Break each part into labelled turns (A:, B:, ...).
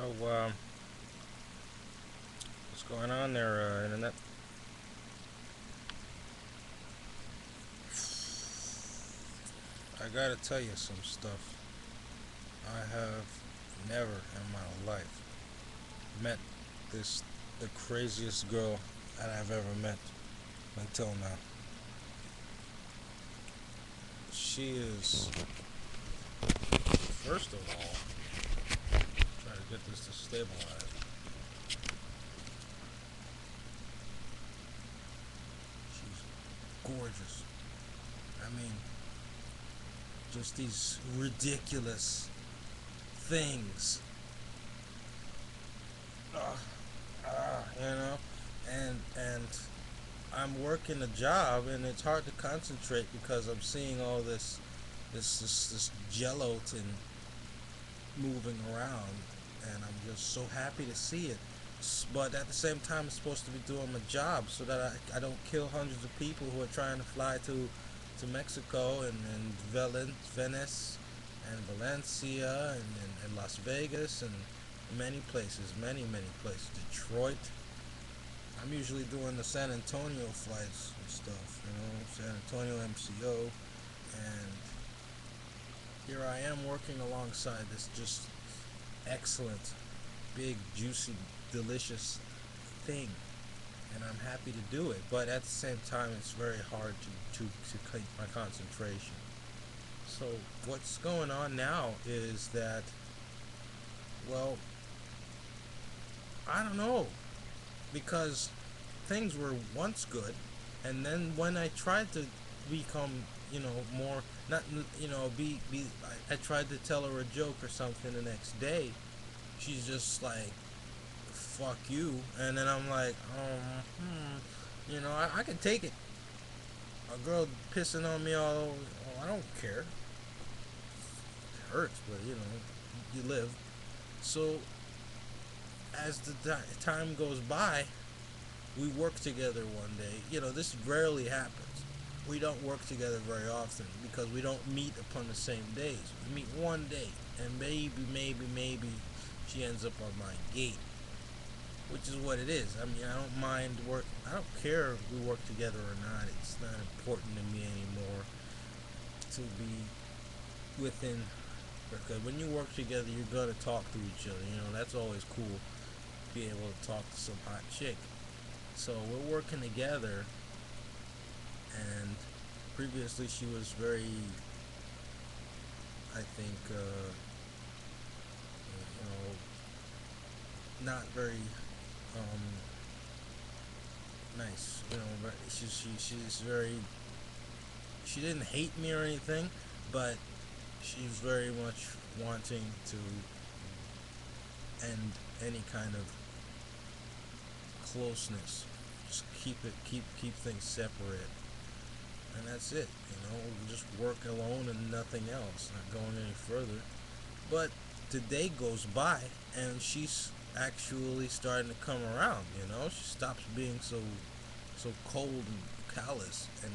A: What's going on there, internet? I gotta tell you some stuff. I have never in my life met this the craziest girl that I've ever met until now. She is, first of all, try to get this to stabilize. She's gorgeous. I mean, just these ridiculous things. Uh, and I'm working a job, and it's hard to concentrate because I'm seeing all this gelatin moving around, and I'm just so happy to see it. But at the same time, I'm supposed to be doing my job so that I don't kill hundreds of people who are trying to fly to Mexico and Venice and Valencia and Las Vegas and many places, many places. Detroit. I'm usually doing the San Antonio flights and stuff, San Antonio MCO, and here I am working alongside this just excellent, big, juicy, delicious thing, and I'm happy to do it. But at the same time, it's very hard to keep my concentration. So what's going on now is that, well, I don't know, because things were once good, and then when I tried to become, more, not, I tried to tell her a joke or something the next day, she's just like, fuck you. And then I'm like, I can take it. A girl pissing on me all over, I don't care. It hurts, but you live. So as the time goes by, we work together one day. This rarely happens. We don't work together very often because we don't meet upon the same days. We meet one day, and maybe she ends up on my gate, which is what it is. I mean, I don't mind work. I don't care if we work together or not. It's not important to me anymore to be within. Because when you work together, you're gonna talk to each other. That's always cool. Be able to talk to some hot chick. So we're working together, and previously she was very, I think, not very nice. But she's very. She didn't hate me or anything, but she's very much wanting to end any kind of closeness. Just keep things separate, and that's it. Just work alone and nothing else. Not going any further. But the day goes by, and she's actually starting to come around. She stops being so cold and callous, and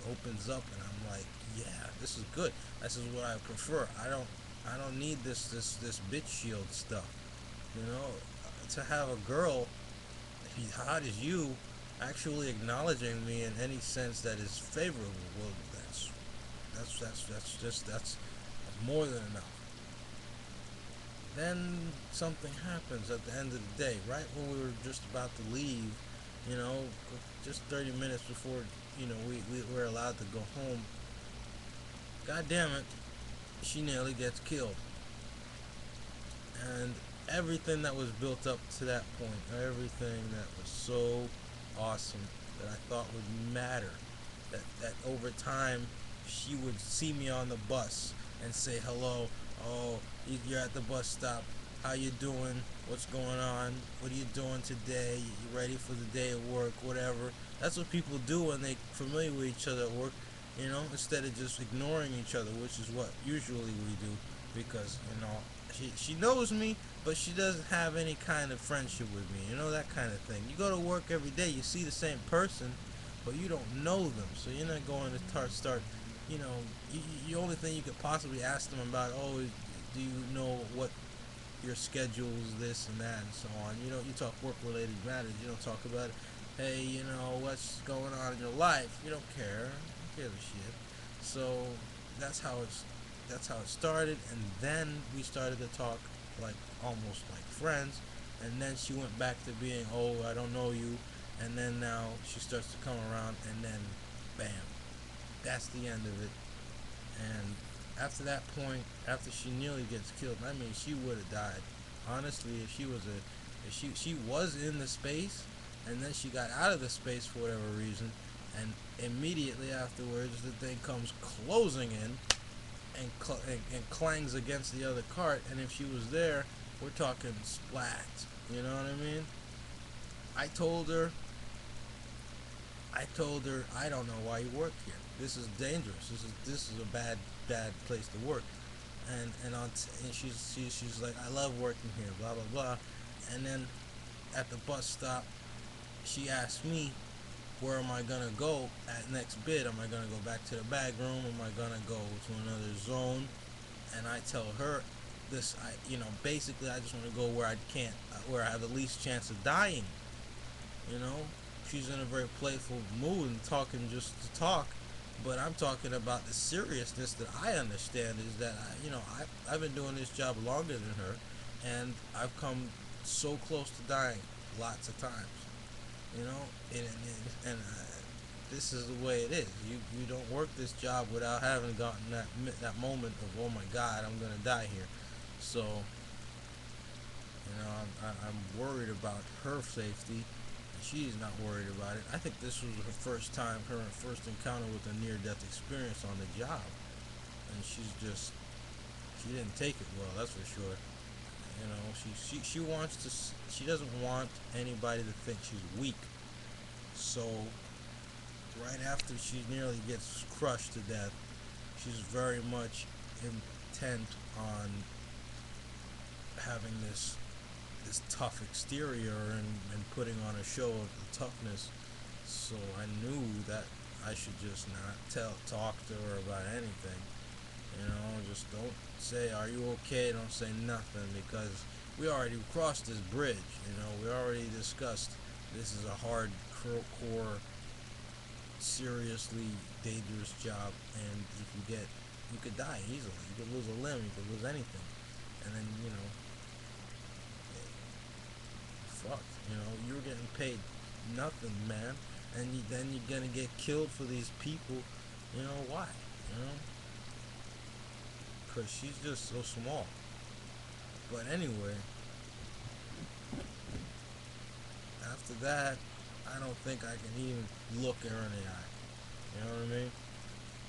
A: opens up, and I'm like, yeah, this is good. This is what I prefer. I don't need this bitch shield stuff. To have a girl be hot as you actually acknowledging me in any sense that is favorable, well, that's more than enough. Then something happens at the end of the day, right when we were just about to leave, you know, just 30 minutes before, we were allowed to go home. God damn it, she nearly gets killed. And everything that was built up to that point, everything that was so awesome that I thought would matter, that over time she would see me on the bus and say hello. Oh, you're at the bus stop. How you doing? What's going on? What are you doing today? You ready for the day at work? Whatever. That's what people do when they familiar with each other at work, instead of just ignoring each other, which is what usually we do, because, she knows me, but she doesn't have any kind of friendship with me, that kind of thing. You go to work every day, you see the same person, but you don't know them, so you're not going to start, the only thing you could possibly ask them about, oh, do you know what your schedules, this and that, and so on. You talk work-related matters. You don't talk about, hey, what's going on in your life. You don't care. Who gives a shit? So that's how it's that's how it started, and then we started to talk like almost like friends, and then she went back to being, oh, I don't know you, and then now she starts to come around, and then bam, that's the end of it. And after that point, after she nearly gets killed, I mean, she would have died. Honestly, if she was in the space, and then she got out of the space for whatever reason, and immediately afterwards the thing comes closing in and clangs against the other cart, and if she was there, we're talking splat. You know what I mean? I told her, I don't know why you work here. This is dangerous. This is a bad place to work. And she's like, I love working here, blah blah blah. And then at the bus stop, she asked me, where am I gonna go at next bid? Am I gonna go back to the bag room? Am I gonna go to another zone? And I tell her this, basically I just want to go where where I have the least chance of dying. You know, she's in a very playful mood and talking just to talk, but I'm talking about the seriousness that I understand is that I've been doing this job longer than her, and I've come so close to dying lots of times. You know, and this is the way it is. You don't work this job without having gotten that moment of, oh my God, I'm gonna die here. So I'm worried about her safety. She's not worried about it. I think this was her first encounter with a near-death experience on the job, and she didn't take it well. That's for sure. She wants to. She doesn't want anybody to think she's weak. So right after she nearly gets crushed to death, she's very much intent on having this tough exterior and putting on a show of toughness. So I knew that I should just not talk to her about anything. Just don't say, are you okay? Don't say nothing, because we already crossed this bridge. We already discussed this is a hardcore, seriously dangerous job, and if you could die easily. You could lose a limb, you could lose anything, and then fuck. You're getting paid nothing, man, and then you're gonna get killed for these people. Why? Because she's just so small. But anyway, after that, I don't think I can even look her in the eye. You know what I mean?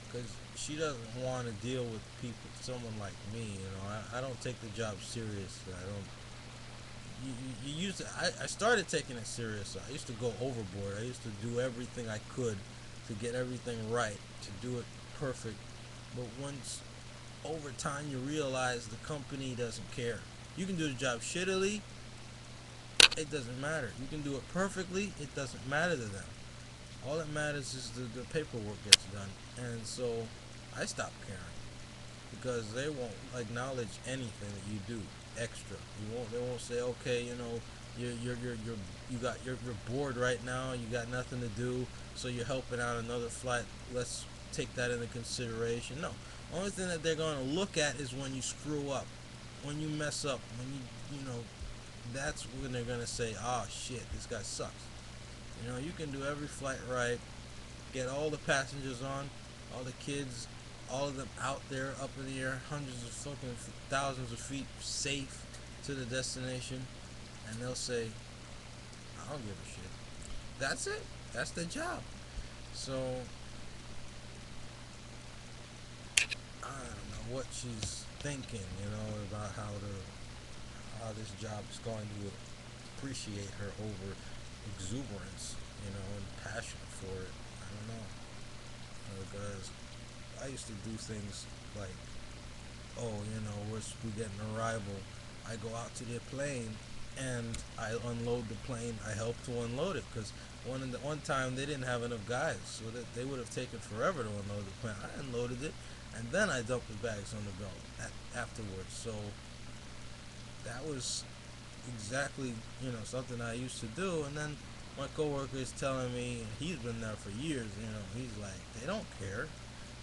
A: Because she doesn't want to deal with people, someone like me. I don't take the job seriously. I don't. You used to. I started taking it serious. I used to go overboard. I used to do everything I could to get everything right, to do it perfect. But once over time you realize the company doesn't care. You can do the job shittily, it doesn't matter. You can do it perfectly, it doesn't matter to them. All that matters is the paperwork gets done. And so I stopped caring, because they won't acknowledge anything that you do extra. They won't say, okay, you're bored right now, you got nothing to do, so you're helping out another flight. Let's take that into consideration. No. Only thing that they're going to look at is when you screw up, when you mess up, when that's when they're going to say, oh shit, this guy sucks. You can do every flight right, get all the passengers on, all the kids, all of them out there, up in the air, hundreds of fucking thousands of feet, safe to the destination, and they'll say, I don't give a shit. That's it. That's the job. So I don't know what she's thinking, about how this job is going to appreciate her over exuberance, and passion for it. I don't know. Because I used to do things like, oh, we get an arrival, I go out to the plane and I unload the plane. I help to unload it, because one time they didn't have enough guys, so that they would have taken forever to unload the plane. I unloaded it, and then I dumped the bags on the belt afterwards. So that was exactly, something I used to do. And then my coworker is telling me, he's been there for years, he's like, they don't care.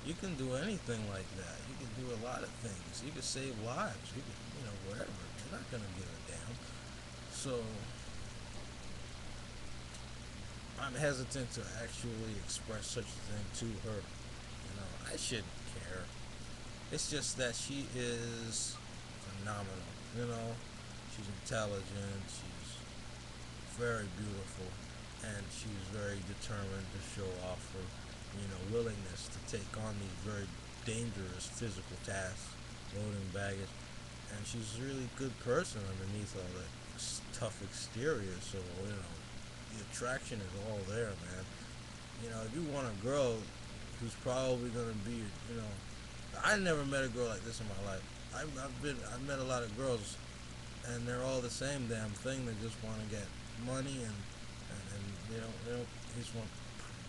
A: You can do anything like that. You can do a lot of things. You can save lives. You can, whatever. They're not gonna give a damn. So I'm hesitant to actually express such a thing to her. I shouldn't care. It's just that she is phenomenal. She's intelligent. She's very beautiful, and she's very determined to show off her, willingness to take on these very dangerous physical tasks, loading baggage. And she's a really good person underneath all that tough exterior. So the attraction is all there, man. If you want a girl who's probably gonna be, I never met a girl like this in my life. I've met a lot of girls, and they're all the same damn thing. They just want to get money and they don't just want,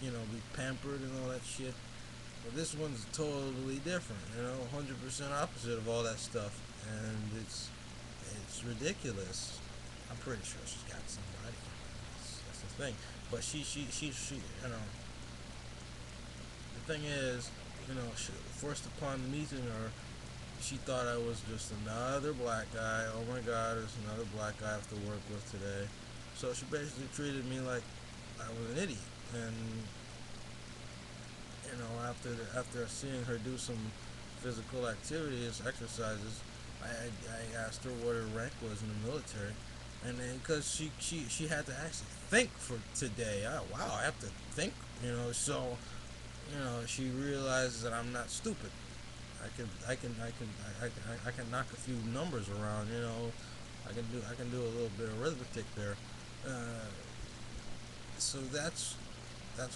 A: be pampered and all that shit. But this one's totally different, 100% opposite of all that stuff, and it's ridiculous. I'm pretty sure she's got somebody. That's the thing. But she the thing is, first upon meeting her, she thought I was just another black guy. Oh my God, there's another black guy I have to work with today. So she basically treated me like I was an idiot. And after seeing her do some physical activities, exercises, I asked her what her rank was in the military, and then because she had to actually think for today. Wow, I have to think, so she realizes that I'm not stupid. I can knock a few numbers around. I can do a little bit of arithmetic there. Uh, so that's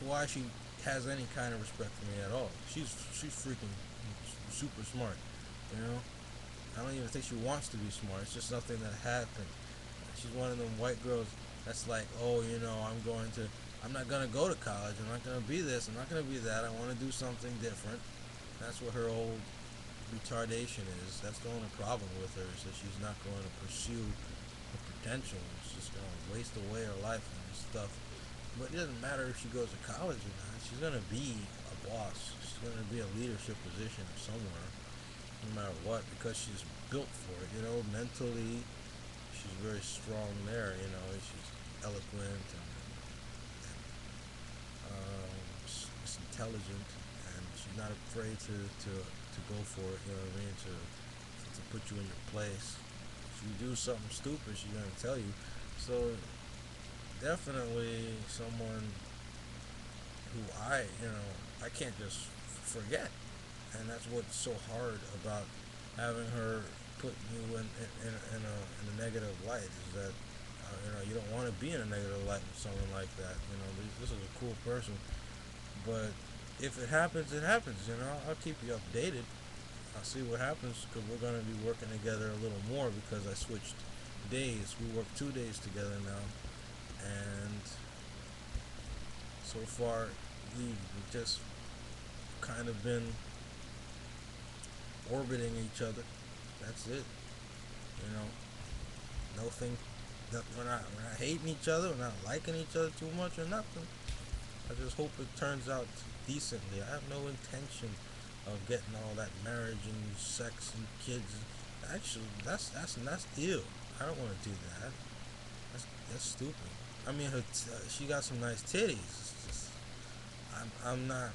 A: why she has any kind of respect for me at all. She's freaking super smart. You know, I don't even think she wants to be smart. It's just something that happened. She's one of them white girls that's like, oh, I'm not gonna go to college. I'm not gonna be this. I'm not gonna be that. I want to do something different. That's what her old retardation is. That's the only problem with her, is that she's not going to pursue her potential. She's just going to waste away her life on this stuff. But it doesn't matter if she goes to college or not. She's going to be a boss. She's going to be a leadership position somewhere, no matter what, because she's built for it. Mentally, she's very strong there. She's eloquent and she's intelligent, and she's not afraid to go for it. You know what I mean? To put you in your place. If you do something stupid, she's gonna tell you. So definitely someone who I can't just forget, and that's what's so hard about having her put you in a negative light, is that you don't want to be in a negative light with someone like that. This is a cool person, but if it happens, it happens. I'll keep you updated. I'll see what happens, because we're going to be working together a little more, because I switched days. We work 2 days together now, and so far we've just kind of been orbiting each other. That's it. Nothing. We're not hating each other. We're not liking each other too much or nothing. I just hope it turns out decently. I have no intention of getting all that marriage and sex and kids. Actually, that's ew. I don't want to do that. That's stupid. I mean, she got some nice titties. It's just, I'm not.